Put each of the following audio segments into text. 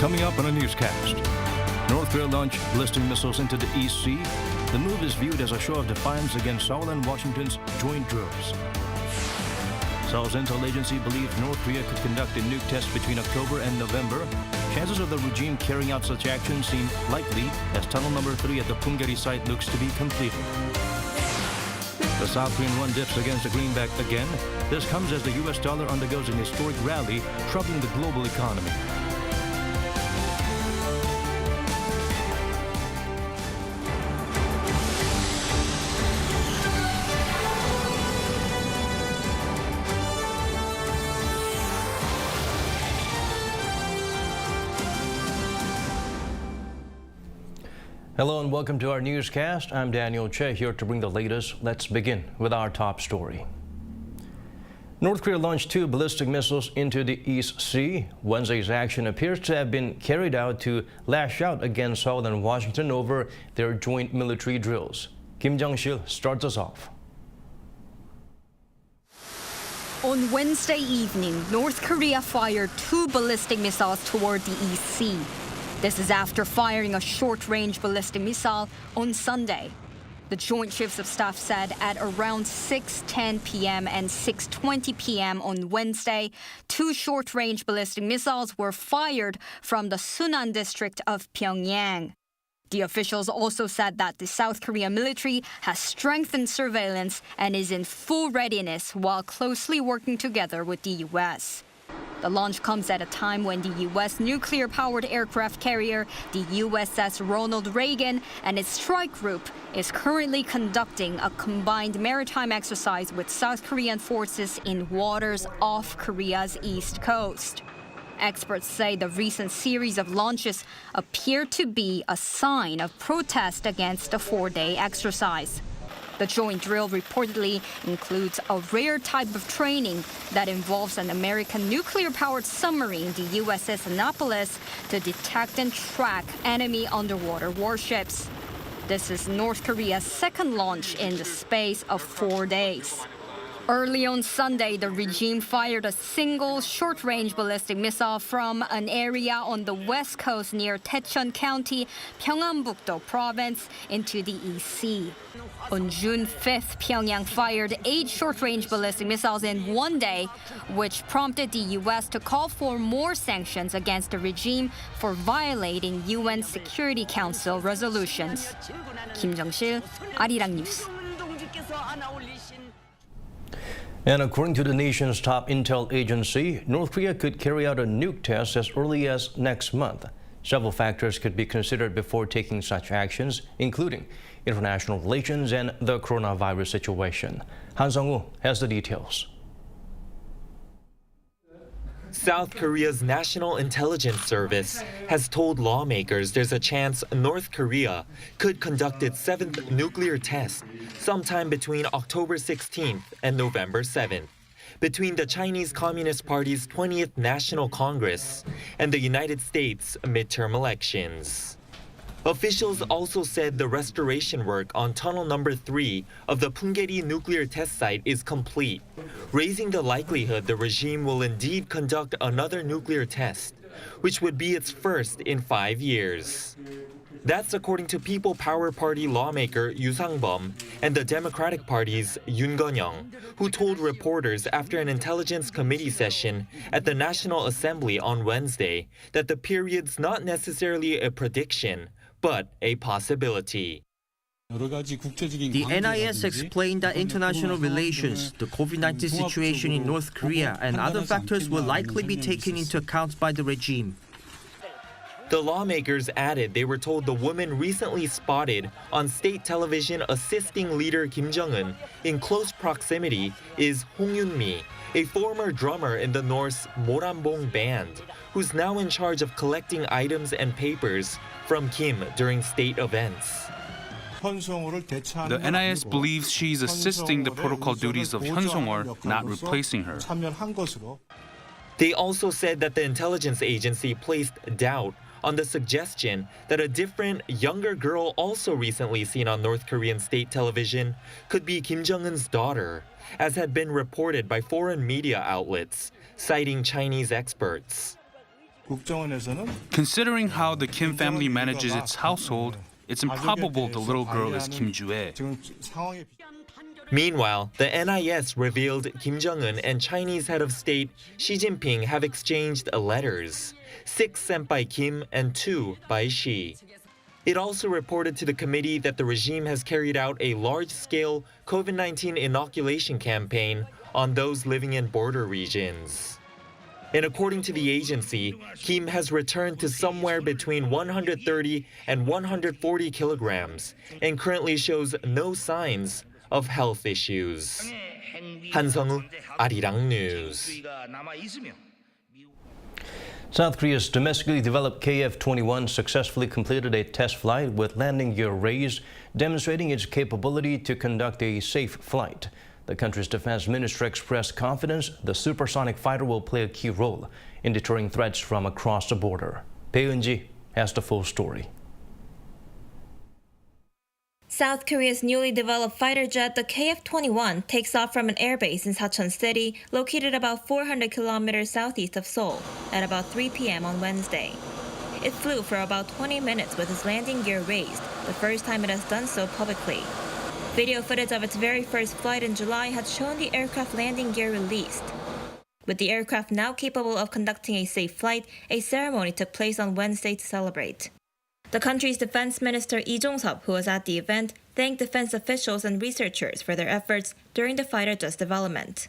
Coming up on a newscast. North Korea launched ballistic missiles into the East Sea. The move is viewed as a show of defiance against Seoul and Washington's joint drills. Seoul's intel agency believes North Korea could conduct a nuke test between October and November. Chances of the regime carrying out such action seem likely as tunnel number 3 at the Punggye site looks to be completed. The South Korean won dips against the greenback again. This comes as the U.S. dollar undergoes an historic rally, troubling the global economy. Hello and welcome to our newscast. I'm Daniel Che here to bring the latest. Let's begin with our top story. North Korea launched 2 ballistic missiles into the East Sea. Wednesday's action appears to have been carried out to lash out against Seoul and Washington over their joint military drills. Kim Jong-sil starts us off. On Wednesday evening, North Korea fired 2 ballistic missiles toward the East Sea. This is after firing a short-range ballistic missile on Sunday. The Joint Chiefs of Staff said at around 6:10 p.m. and 6:20 p.m. on Wednesday, 2 short-range ballistic missiles were fired from the Sunan district of Pyongyang. The officials also said that the South Korean military has strengthened surveillance and is in full readiness while closely working together with the U.S. The launch comes at a time when the U.S. nuclear-powered aircraft carrier, the USS Ronald Reagan, and its strike group is currently conducting a combined maritime exercise with South Korean forces in waters off Korea's east coast. Experts say the recent series of launches appear to be a sign of protest against the 4-day exercise. The joint drill reportedly includes a rare type of training that involves an American nuclear-powered submarine, the USS Annapolis, to detect and track enemy underwater warships. This is North Korea's second launch in the space of 4 days. Early on Sunday, the regime fired a single short-range ballistic missile from an area on the west coast near Taecheon County, Pyeongan-buk-do province, into the East Sea. On June 5th, Pyongyang fired 8 short-range ballistic missiles in 1 day, which prompted the U.S. to call for more sanctions against the regime for violating UN Security Council resolutions. Kim Jong-sil, Arirang News. And according to the nation's top intel agency, North Korea could carry out a nuke test as early as next month. Several factors could be considered before taking such actions, including international relations and the coronavirus situation. Han Sung-woo has the details. South Korea's National Intelligence Service has told lawmakers there's a chance North Korea could conduct its 7th nuclear test sometime between October 16th and November 7th, between the Chinese Communist Party's 20th National Congress and the United States midterm elections. Officials also said the restoration work on tunnel number 3 of the Punggye nuclear test site is complete, raising the likelihood the regime will indeed conduct another nuclear test, which would be its first in 5 years. That's according to People Power Party lawmaker Yoo Sang-bum and the Democratic Party's Yoon, who told reporters after an Intelligence Committee session at the National Assembly on Wednesday that the period's not necessarily a prediction, but a possibility. The NIS explained that international relations, the COVID-19 situation in North Korea, and other factors will likely be taken into account by the regime. The lawmakers added they were told the woman recently spotted on state television assisting leader Kim Jong-un in close proximity is Hong Yoon-mi, a former drummer in the North's Morambong band, who's now in charge of collecting items and papers from Kim during state events. The NIS believes she's assisting the protocol duties of Hyun Song-wol, not replacing her. They also said that the intelligence agency placed doubt on the suggestion that a different, younger girl also recently seen on North Korean state television could be Kim Jong-un's daughter, as had been reported by foreign media outlets, citing Chinese experts. Considering how the Kim family manages its household, it's improbable the little girl is Kim Ju-ae. Meanwhile, the NIS revealed Kim Jong-un and Chinese head of state Xi Jinping have exchanged letters, 6 sent by Kim and 2 by Xi. It also reported to the committee that the regime has carried out a large-scale COVID-19 inoculation campaign on those living in border regions. And according to the agency, Kim has returned to somewhere between 130 and 140 kilograms and currently shows no signs of health issues. 한성우, Arirang News. South Korea's domestically developed KF-21 successfully completed a test flight with landing gear raised, demonstrating its capability to conduct a safe flight. The country's defense minister expressed confidence the supersonic fighter will play a key role in deterring threats from across the border. Bae Eun-ji has the full story. South Korea's newly developed fighter jet, the KF-21, takes off from an airbase in Sachon City, located about 400 kilometers southeast of Seoul, at about 3 p.m. on Wednesday. It flew for about 20 minutes with its landing gear raised, the first time it has done so publicly. Video footage of its very first flight in July had shown the aircraft landing gear released. With the aircraft now capable of conducting a safe flight, a ceremony took place on Wednesday to celebrate. The country's defense minister Lee Jong-sub, who was at the event, thanked defense officials and researchers for their efforts during the fighter jet's development.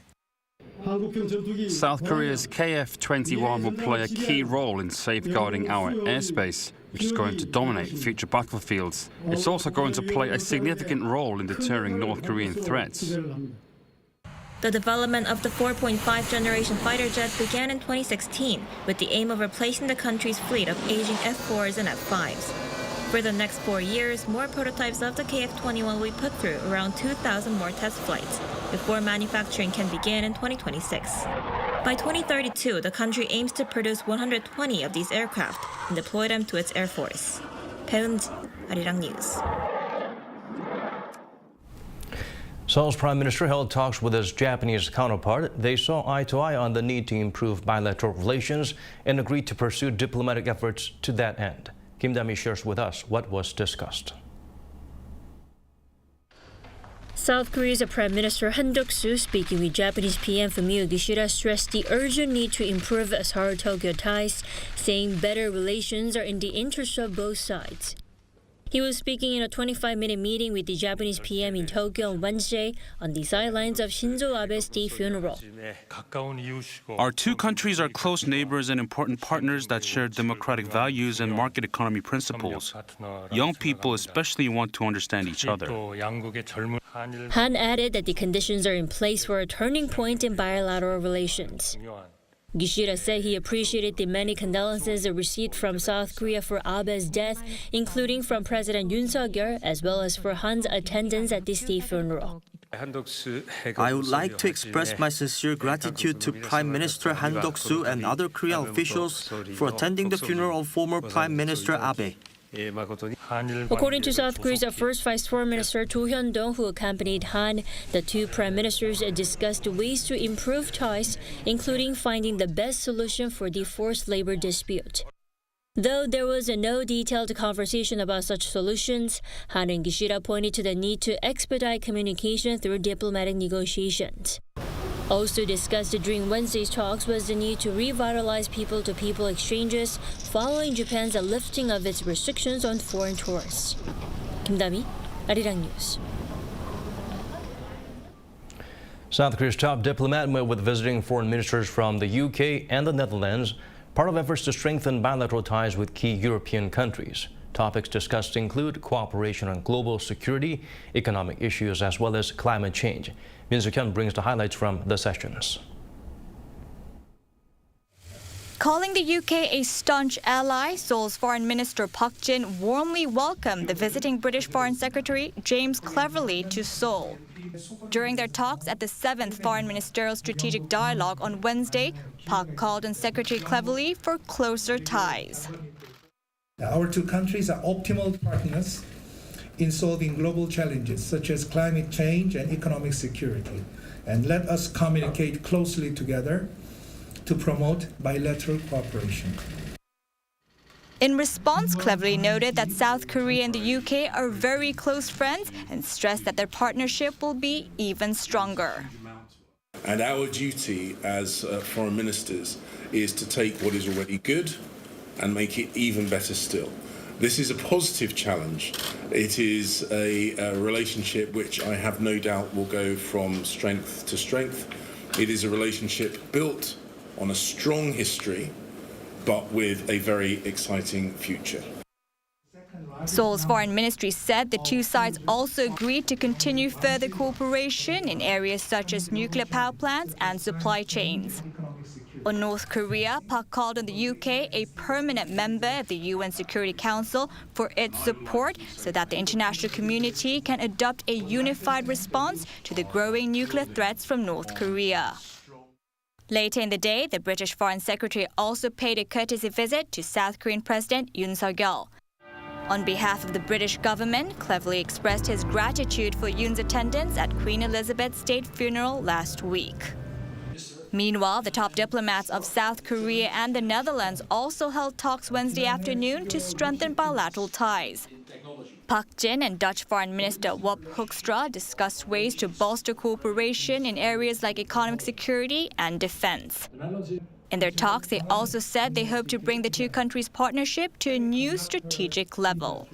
South Korea's KF-21 will play a key role in safeguarding our airspace, which is going to dominate future battlefields. It's also going to play a significant role in deterring North Korean threats. The development of the 4.5 generation fighter jet began in 2016 with the aim of replacing the country's fleet of aging F-4s and F-5s. For the next 4 years, more prototypes of the KF-21 will be put through around 2,000 more test flights before manufacturing can begin in 2026. By 2032, the country aims to produce 120 of these aircraft and deploy them to its air force. Bae Eun-ji, Arirang News. Seoul's prime minister held talks with his Japanese counterpart. They saw eye to eye on the need to improve bilateral relations and agreed to pursue diplomatic efforts to that end. Kim Dami shares with us what was discussed. South Korea's Prime Minister Han Duck-soo, speaking with Japanese PM Fumio Kishida, stressed the urgent need to improve Seoul-Tokyo ties, saying better relations are in the interest of both sides. He was speaking in a 25-minute meeting with the Japanese PM in Tokyo on Wednesday on the sidelines of Shinzo Abe's state funeral. Our two countries are close neighbors and important partners that share democratic values and market economy principles. Young people especially want to understand each other. Han added that the conditions are in place for a turning point in bilateral relations. Kishida said he appreciated the many condolences received from South Korea for Abe's death, including from President Yoon Suk-yeol, as well as for Han's attendance at the state funeral. I would like to express my sincere gratitude to Prime Minister Han Duck-soo and other Korean officials for attending the funeral of former Prime Minister Abe. According to South Korea's first Vice Foreign Minister Do Hyun-dong, who accompanied Han, the two prime ministers discussed ways to improve ties, including finding the best solution for the forced labor dispute. Though there was no detailed conversation about such solutions, Han and Kishida pointed to the need to expedite communication through diplomatic negotiations. Also discussed during Wednesday's talks was the need to revitalize people-to-people exchanges following Japan's lifting of its restrictions on foreign tourists. Kim Dami, Arirang News. South Korea's top diplomat met with visiting foreign ministers from the UK and the Netherlands, part of efforts to strengthen bilateral ties with key European countries. Topics discussed include cooperation on global security, economic issues, as well as climate change. Min Soo-hyun brings the highlights from the sessions. Calling the UK a staunch ally, Seoul's Foreign Minister Park Jin warmly welcomed the visiting British Foreign Secretary James Cleverly to Seoul. During their talks at the 7th Foreign Ministerial Strategic Dialogue on Wednesday, Park called on Secretary Cleverly for closer ties. Our two countries are optimal partners in solving global challenges such as climate change and economic security. And let us communicate closely together to to promote bilateral cooperation. In response, Cleverly noted that South Korea and the UK are very close friends and stressed that their partnership will be even stronger. And our duty as foreign ministers is to take what is already good and make it even better still. This is a positive challenge. It is a relationship which I have no doubt will go from strength to strength. It is a relationship built on a strong history, but with a very exciting future. Seoul's foreign ministry said the two sides also agreed to continue further cooperation in areas such as nuclear power plants and supply chains. On North Korea, Park called on the UK, a permanent member of the UN Security Council, for its support so that the international community can adopt a unified response to the growing nuclear threats from North Korea. Later in the day, the British Foreign Secretary also paid a courtesy visit to South Korean President Yoon. On behalf of the British government, Cleverly expressed his gratitude for Yoon's attendance at Queen Elizabeth's state funeral last week. Meanwhile, the top diplomats of South Korea and the Netherlands also held talks Wednesday afternoon to strengthen bilateral ties. Park Jin and Dutch Foreign Minister Wop Hoekstra discussed ways to bolster cooperation in areas like economic security and defense. In their talks, they also said they hope to bring the two countries' partnership to a new strategic level.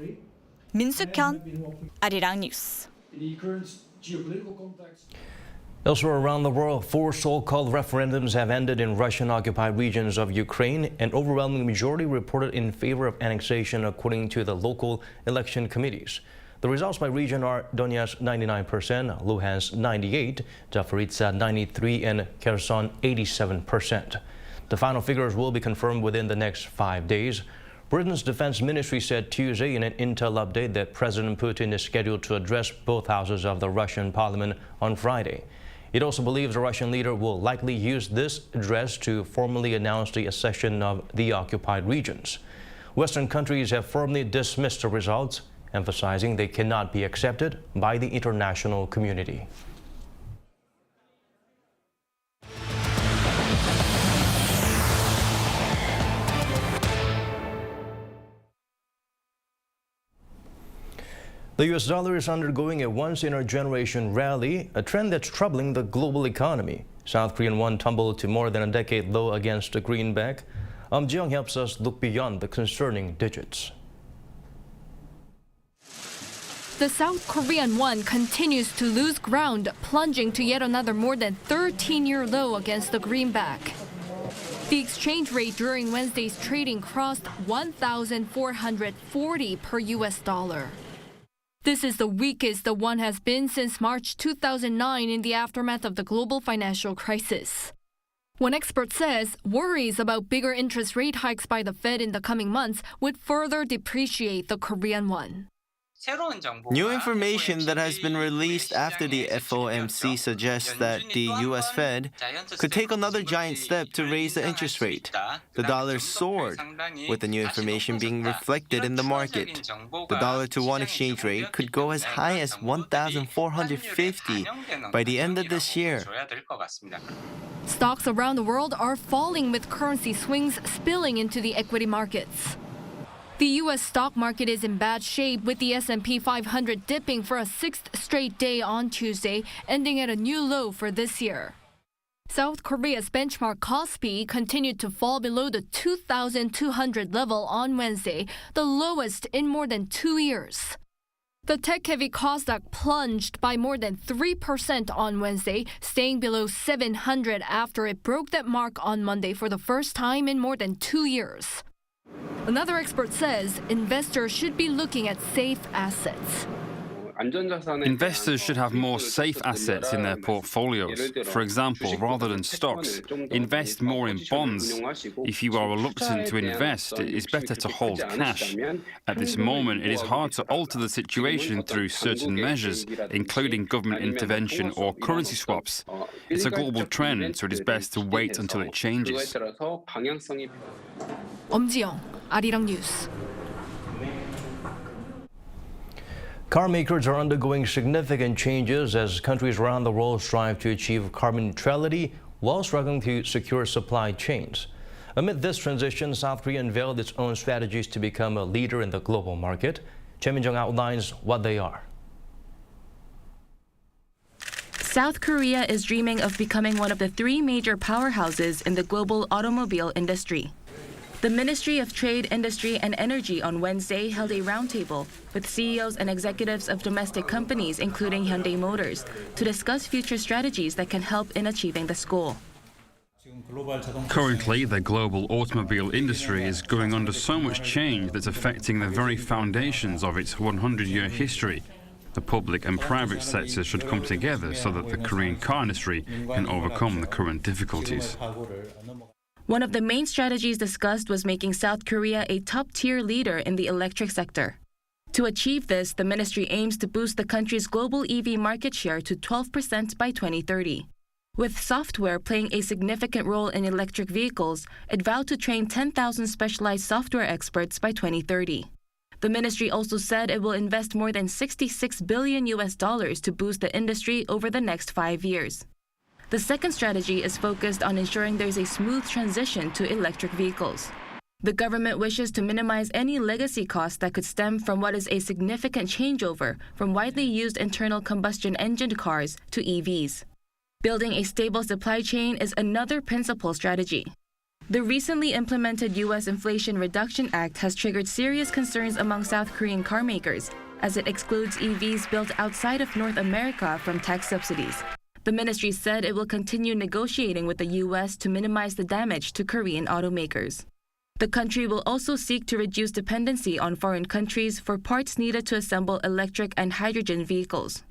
Min Suk-hyun, Arirang News. Elsewhere around the world, 4 so-called referendums have ended in Russian-occupied regions of Ukraine. An overwhelming majority reported in favor of annexation, according to the local election committees. The results by region are Donetsk 99%, Luhansk 98%, Zaporizhzhia 93%, and Kherson 87%. The final figures will be confirmed within the next 5 days. Britain's defense ministry said Tuesday in an intel update that President Putin is scheduled to address both houses of the Russian parliament on Friday. It also believes the Russian leader will likely use this address to formally announce the accession of the occupied regions. Western countries have firmly dismissed the results, emphasizing they cannot be accepted by the international community. The U.S. dollar is undergoing a once-in-a-generation rally, a trend that's troubling the global economy. South Korean won tumbled to more than a decade low against the greenback. Ji-young helps us look beyond the concerning digits. The South Korean won continues to lose ground, plunging to yet another more than 13-year low against the greenback. The exchange rate during Wednesday's trading crossed 1,440 per U.S. dollar. This is the weakest the won has been since March 2009 in the aftermath of the global financial crisis. One expert says worries about bigger interest rate hikes by the Fed in the coming months would further depreciate the Korean won. New information that has been released after the FOMC suggests that the U.S. Fed could take another giant step to raise the interest rate. The dollar soared, with the new information being reflected in the market. The dollar-to-won exchange rate could go as high as 1,450 by the end of this year. Stocks around the world are falling with currency swings spilling into the equity markets. The U.S. stock market is in bad shape, with the S&P 500 dipping for a 6th straight day on Tuesday, ending at a new low for this year. South Korea's benchmark Kospi continued to fall below the 2,200 level on Wednesday, the lowest in more than 2 years. The tech-heavy Kosdaq plunged by more than 3% on Wednesday, staying below 700 after it broke that mark on Monday for the first time in more than 2 years. Another expert says investors should be looking at safe assets. Investors should have more safe assets in their portfolios. For example, rather than stocks, invest more in bonds. If you are reluctant to invest, it is better to hold cash. At this moment, it is hard to alter the situation through certain measures, including government intervention or currency swaps. It's a global trend, so it is best to wait until it changes. Ji-young, Arirang News. Car makers are undergoing significant changes as countries around the world strive to achieve carbon neutrality while struggling to secure supply chains. Amid this transition, South Korea unveiled its own strategies to become a leader in the global market. Choi Min-jung outlines what they are. South Korea is dreaming of becoming one of the three major powerhouses in the global automobile industry. The Ministry of Trade, Industry and Energy on Wednesday held a roundtable with CEOs and executives of domestic companies, including Hyundai Motors, to discuss future strategies that can help in achieving this goal. Currently, the global automobile industry is going under so much change that's affecting the very foundations of its 100-year history. The public and private sectors should come together so that the Korean car industry can overcome the current difficulties. One of the main strategies discussed was making South Korea a top-tier leader in the electric sector. To achieve this, the ministry aims to boost the country's global EV market share to 12% by 2030. With software playing a significant role in electric vehicles, it vowed to train 10,000 specialized software experts by 2030. The ministry also said it will invest more than $66 billion to boost the industry over the next 5 years. The second strategy is focused on ensuring there's a smooth transition to electric vehicles. The government wishes to minimize any legacy costs that could stem from what is a significant changeover from widely used internal combustion engine cars to EVs. Building a stable supply chain is another principal strategy. The recently implemented U.S. Inflation Reduction Act has triggered serious concerns among South Korean car makers, as it excludes EVs built outside of North America from tax subsidies. The ministry said it will continue negotiating with the U.S. to minimize the damage to Korean automakers. The country will also seek to reduce dependency on foreign countries for parts needed to assemble electric and hydrogen vehicles.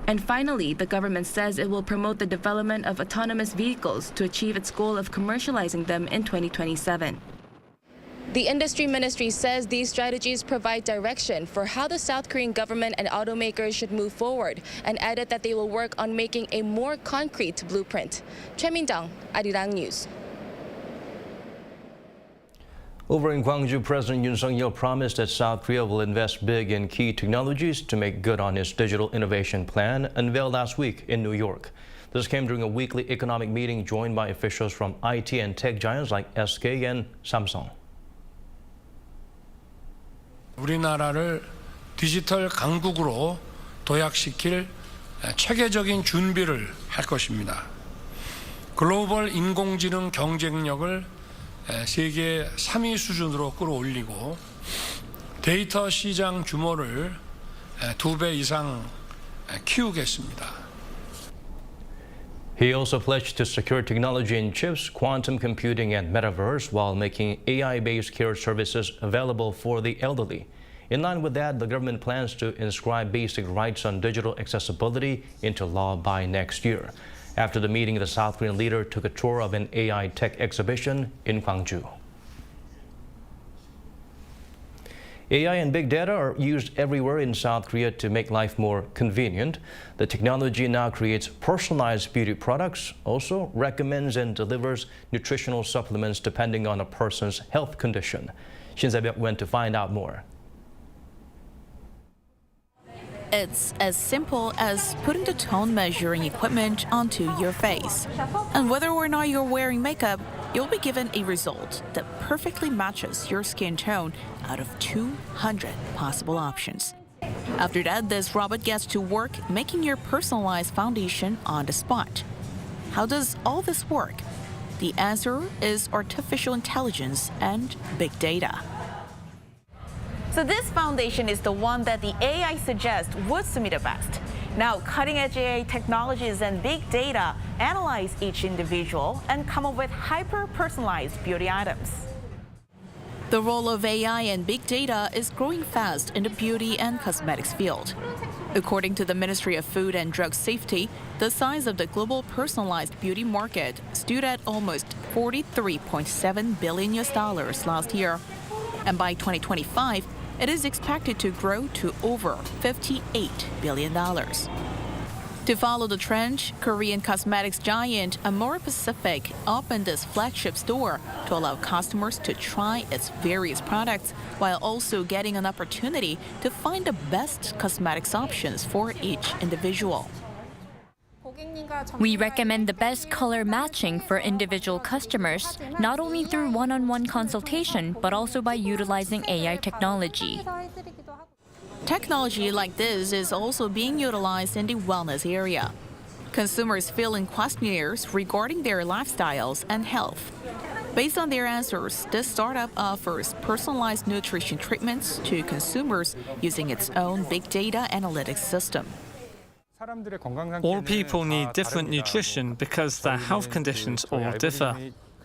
And finally, the government says it will promote the development of autonomous vehicles to achieve its goal of commercializing them in 2027. The industry ministry says these strategies provide direction for how the South Korean government and automakers should move forward, and added that they will work on making a more concrete blueprint. Choi Min-jung, Arirang News. Over in Gwangju, President Yoon promised that South Korea will invest big in key technologies to make good on its digital innovation plan unveiled last week in New York. This came during a weekly economic meeting joined by officials from IT and tech giants like SK and Samsung. 우리나라를 디지털 강국으로 도약시킬 체계적인 준비를 할 것입니다. 글로벌 인공지능 경쟁력을 세계 3위 수준으로 끌어올리고 데이터 시장 규모를 2배 이상 키우겠습니다. He also pledged to secure technology in chips, quantum computing, and metaverse while making AI-based care services available for the elderly. In line with that, the government plans to inscribe basic rights on digital accessibility into law by next year. After the meeting, the South Korean leader took a tour of an AI tech exhibition in Gwangju. AI and big data are used everywhere in South Korea to make life more convenient. The technology now creates personalized beauty products, also recommends and delivers nutritional supplements depending on a person's health condition. Shin Se-byuk went to find out more. It's as simple as putting the tone measuring equipment onto your face. And whether or not you're wearing makeup, you'll be given a result that perfectly matches your skin tone out of 200 possible options. After that, this robot gets to work making your personalized foundation on the spot. How does all this work? The answer is artificial intelligence and big data. So this foundation is the one that the AI suggests would suit me the best. Now, cutting-edge AI technologies and big data analyze each individual and come up with hyper-personalized beauty items. The role of AI and big data is growing fast in the beauty and cosmetics field. According to the Ministry of Food and Drug Safety, the size of the global personalized beauty market stood at almost $43.7 billion last year. And by 2025, it is expected to grow to over $58 billion. To follow the trend, Korean cosmetics giant Amore Pacific opened its flagship store to allow customers to try its various products while also getting an opportunity to find the best cosmetics options for each individual. We recommend the best color matching for individual customers, not only through one-on-one consultation, but also by utilizing AI technology. Technology like this is also being utilized in the wellness area. Consumers fill in questionnaires regarding their lifestyles and health. Based on their answers, this startup offers personalized nutrition treatments to consumers using its own big data analytics system. All people need different nutrition because their health conditions all differ.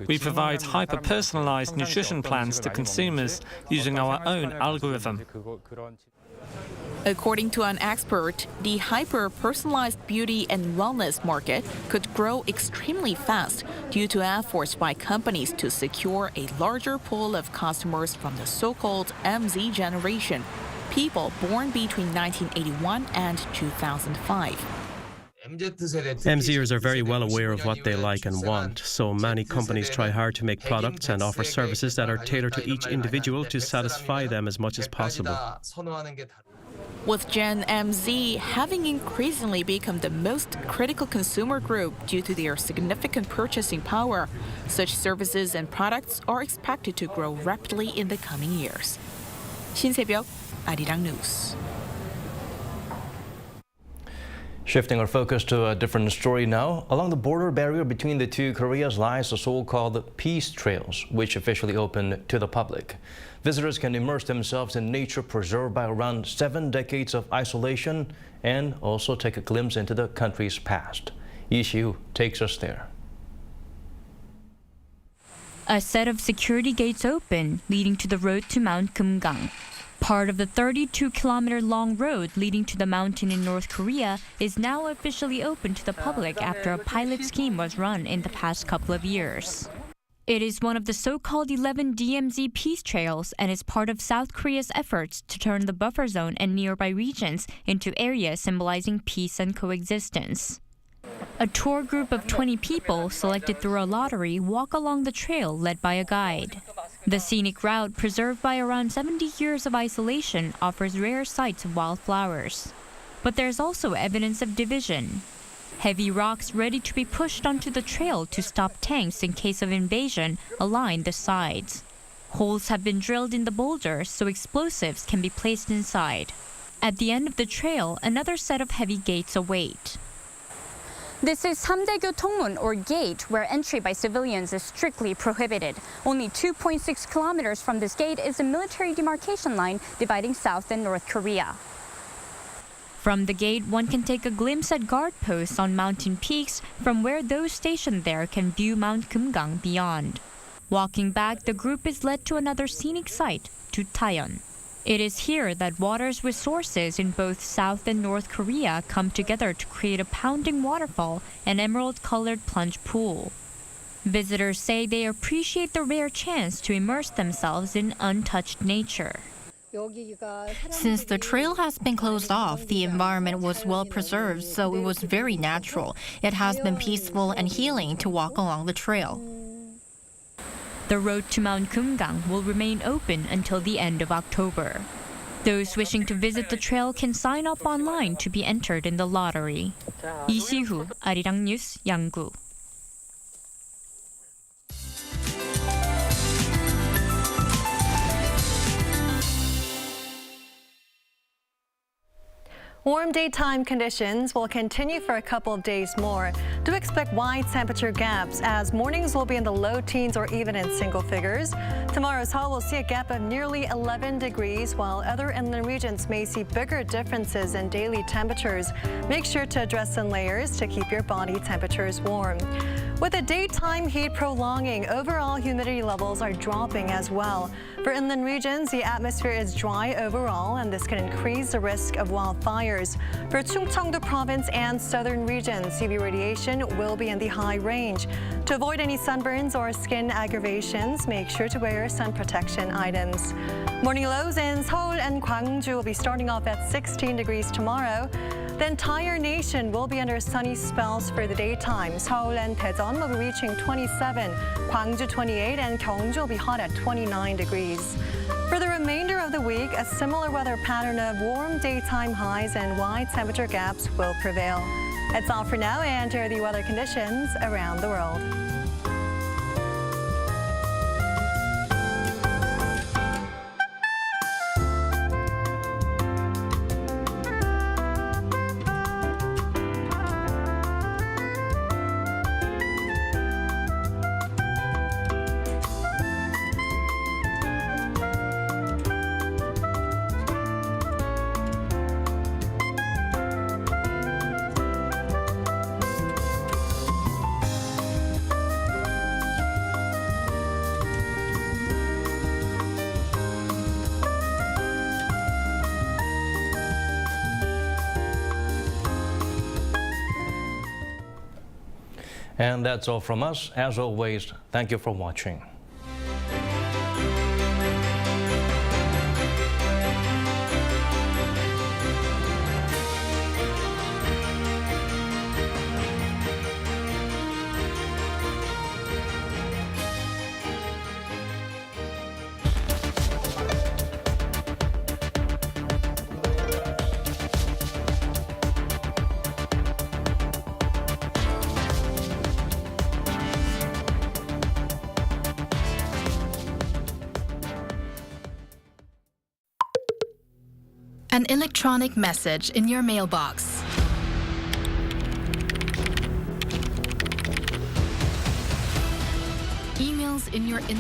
We provide hyper-personalized nutrition plans to consumers using our own algorithm. According to an expert, the hyper-personalized beauty and wellness market could grow extremely fast due to efforts by companies to secure a larger pool of customers from the so-called MZ generation, people born between 1981 and 2005. MZers are very well aware of what they like and want, so many companies try hard to make products and offer services that are tailored to each individual to satisfy them as much as possible. With Gen MZ having increasingly become the most critical consumer group due to their significant purchasing power, such services and products are expected to grow rapidly in the coming years. 신새벽, Arirang News. Shifting our focus to a different story now. Along the border barrier between the two Koreas lies the so-called peace trails, which officially opened to the public. Visitors can immerse themselves in nature preserved by around 7 decades of isolation and also take a glimpse into the country's past. Lee Si-woo takes us there. A set of security gates open, leading to the road to Mount Kumgang. Part of the 32-kilometer-long road leading to the mountain in North Korea is now officially open to the public after a pilot scheme was run in the past couple of years. It is one of the so-called 11 DMZ peace trails and is part of South Korea's efforts to turn the buffer zone and nearby regions into areas symbolizing peace and coexistence. A tour group of 20 people, selected through a lottery, walk along the trail led by a guide. The scenic route, preserved by around 70 years of isolation, offers rare sights of wildflowers. But there's also evidence of division. Heavy rocks ready to be pushed onto the trail to stop tanks in case of invasion align the sides. Holes have been drilled in the boulders so explosives can be placed inside. At the end of the trail, another set of heavy gates await. This is Samdaegyo Tongmun, or gate, where entry by civilians is strictly prohibited. Only 2.6 kilometers from this gate is a military demarcation line dividing South and North Korea. From the gate, one can take a glimpse at guard posts on mountain peaks from where those stationed there can view Mount Kumgang beyond. Walking back, the group is led to another scenic site, to Taeyeon. It is here that waters with sources in both South and North Korea come together to create a pounding waterfall and emerald-colored plunge pool. Visitors say they appreciate the rare chance to immerse themselves in untouched nature. Since the trail has been closed off, the environment was well preserved, so it was very natural. It has been peaceful and healing to walk along the trail. The road to Mount Kumgang will remain open until the end of October. Those wishing to visit the trail can sign up online to be entered in the lottery. Lee Si-woo, Arirang News, Yanggu. Warm daytime conditions will continue for a couple of days more. Do expect wide temperature gaps as mornings will be in the low teens or even in single figures. Tomorrow, Seoul will see a gap of nearly 11 degrees, while other inland regions may see bigger differences in daily temperatures. Make sure to dress in layers to keep your body temperatures warm. With the daytime heat prolonging, overall humidity levels are dropping as well. For inland regions, the atmosphere is dry overall, and this can increase the risk of wildfires. For Chungcheongdo province and southern regions, UV radiation will be in the high range. To avoid any sunburns or skin aggravations, make sure to wear sun protection items. Morning lows in Seoul and Gwangju will be starting off at 16 degrees tomorrow. The entire nation will be under sunny spells for the daytime. Seoul and Daejeon will be reaching 27, Gwangju 28, and Gyeongju will be hot at 29 degrees. For the remainder of the week, a similar weather pattern of warm daytime highs and wide temperature gaps will prevail. That's all for now, and here are the weather conditions around the world. And that's all from us. As always, thank you for watching. An electronic message in your mailbox. Emails in your inbox.